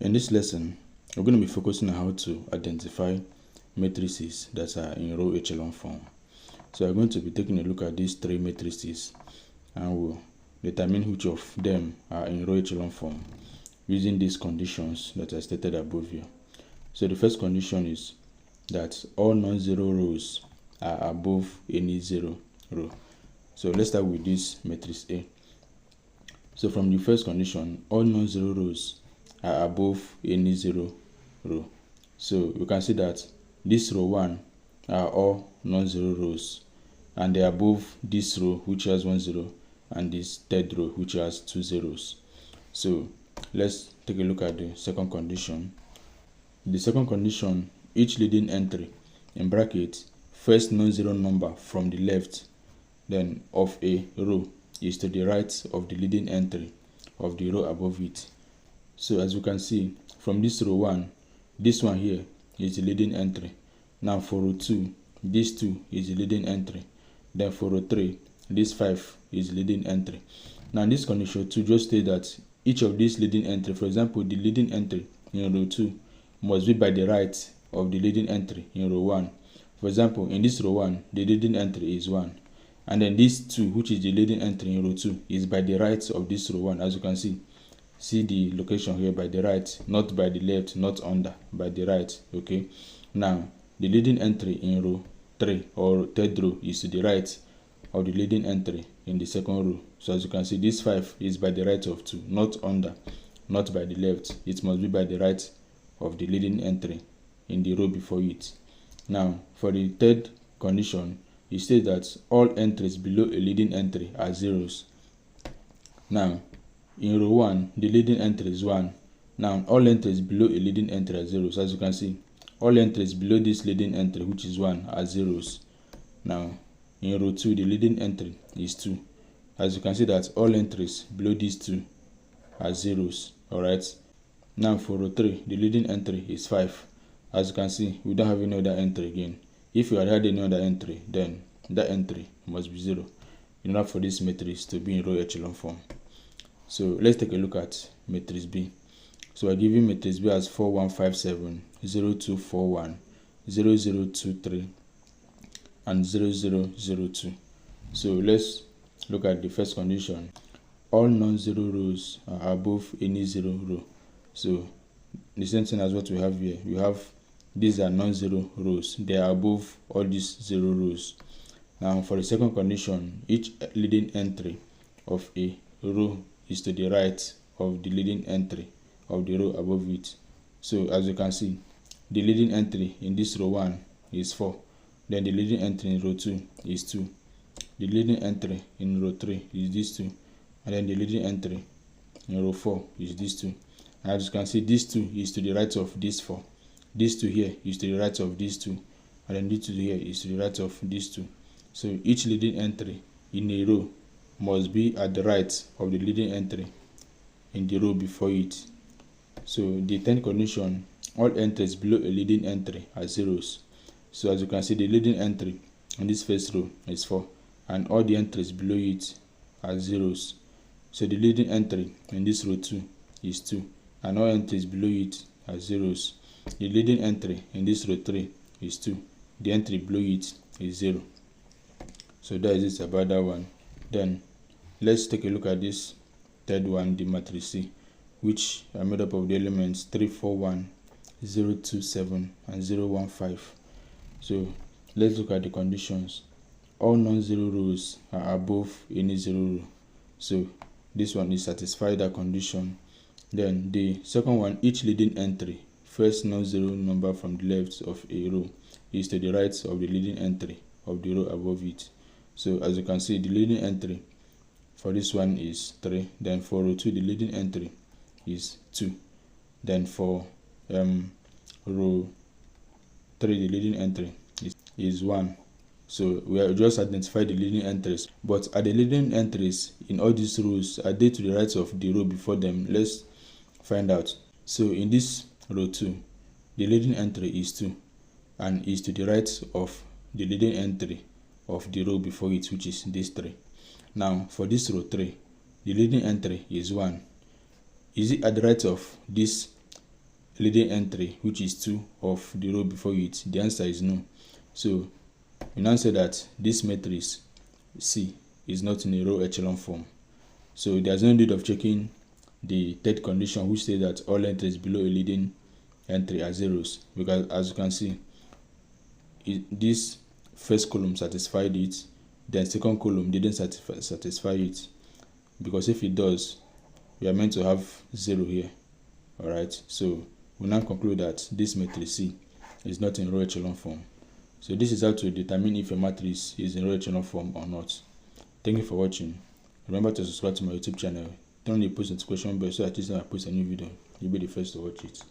In this lesson, we're going to be focusing on how to identify matrices that are in row echelon form. So we're going to be taking a look at these three matrices and we'll determine which of them are in row echelon form using these conditions that are stated above here. So the first condition is that all non-zero rows are above any zero row. So let's start with this matrix A. So from the first condition, all non-zero rows are above any zero row. So you can see that this row 1 are all non-zero rows and they are above this row which has 1 0 and this third row which has 2 zeros. So let's take a look at the second condition. The second condition, each leading entry in bracket first non-zero number from the left then of a row is to the right of the leading entry of the row above it. So as you can see from this row 1, this one here is the leading entry. Now for row 2, this 2 is the leading entry. Then for row 3, this 5 is the leading entry. Now in this condition 2 just state that each of these leading entry, for example the leading entry in row 2 must be by the right of the leading entry in row 1. For example in this row 1 the leading entry is 1. And then this 2 which is the leading entry in row 2 is by the right of this row 1. As you can see the location here by the right, not by the left, not under, by the right. Okay, now the leading entry in row 3 or third row is to the right of the leading entry in the second row. So as you can see this 5 is by the right of 2, not under, not by the left. It must be by the right of the leading entry in the row before it. Now for the third condition, it states that all entries below a leading entry are zeros. Now in row 1 the leading entry is 1. Now all entries below a leading entry are zeros. As you can see all entries below this leading entry which is 1 are zeros. Now in row 2 the leading entry is 2. As you can see that all entries below these 2 are zeros. Alright, now for row 3 the leading entry is 5. As you can see we don't have any other entry again. If you had had any other entry, then that entry must be 0 in order for this matrix to be in row echelon form. So let's take a look at matrix B. So I give you matrix B as 4 1 5 7 0 2 4 1 0 0 2 3 and 0 0 0 2. So let's look at the first condition. All non-zero rows are above any zero row. So the same thing as what we have here. You have these are non-zero rows. They are above all these 0 rows. Now for the second condition, each leading entry of a row is to the right of the leading entry of the row above it. So as you can see, the leading entry in this row 1 is 4. Then the leading entry in row 2 is 2. The leading entry in row 3 is this 2. And then the leading entry in row 4 is this 2. As you can see, this 2 is to the right of this 4. This 2 here is to the right of this 2. And then this 2 here is to the right of this 2. So each leading entry in a row must be at the right of the leading entry in the row before it. So the 10th condition, all entries below a leading entry are zeros. So as you can see, the leading entry in this first row is 4 and all the entries below it are zeros. So the leading entry in this row 2 is 2 and all entries below it are zeros. The leading entry in this row 3 is 2. The entry below it is 0. So that is it about that one. Then let's take a look at this third one, the matrix C, which are made up of the elements 3 4 1 0 2 7 and 0 1 5. So let's look at the conditions. All non-zero rows are above any 0 row. So this one is satisfied that condition. Then the second one, each leading entry first non-zero number from the left of a row is to the right of the leading entry of the row above it. So as you can see, the leading entry for this one is 3. Then for row 2 the leading entry is 2. Then for row 3 the leading entry is 1. So we have just identified the leading entries, but are the leading entries in all these rows, are they to the right of the row before them? Let's find out. So in this row 2 the leading entry is 2 and is to the right of the leading entry of the row before it, which is this 3. Now for this row 3 the leading entry is 1. Is it at the right of this leading entry, which is 2 of the row before it? The answer is no. So we now say that this matrix C is not in a row echelon form. So there's no need of checking the third condition, which says that all entries below a leading entry are zeros, because as you can see, this first column satisfied it, then second column didn't satisfy it, because if it does, we are meant to have 0 here. Alright, so we now conclude that this matrix C is not in row echelon form. So this is how to determine if a matrix is in row echelon form or not. Thank you for watching. Remember to subscribe to my YouTube channel. Turn on the post notification bell so that each time I post a new video, you'll be the first to watch it.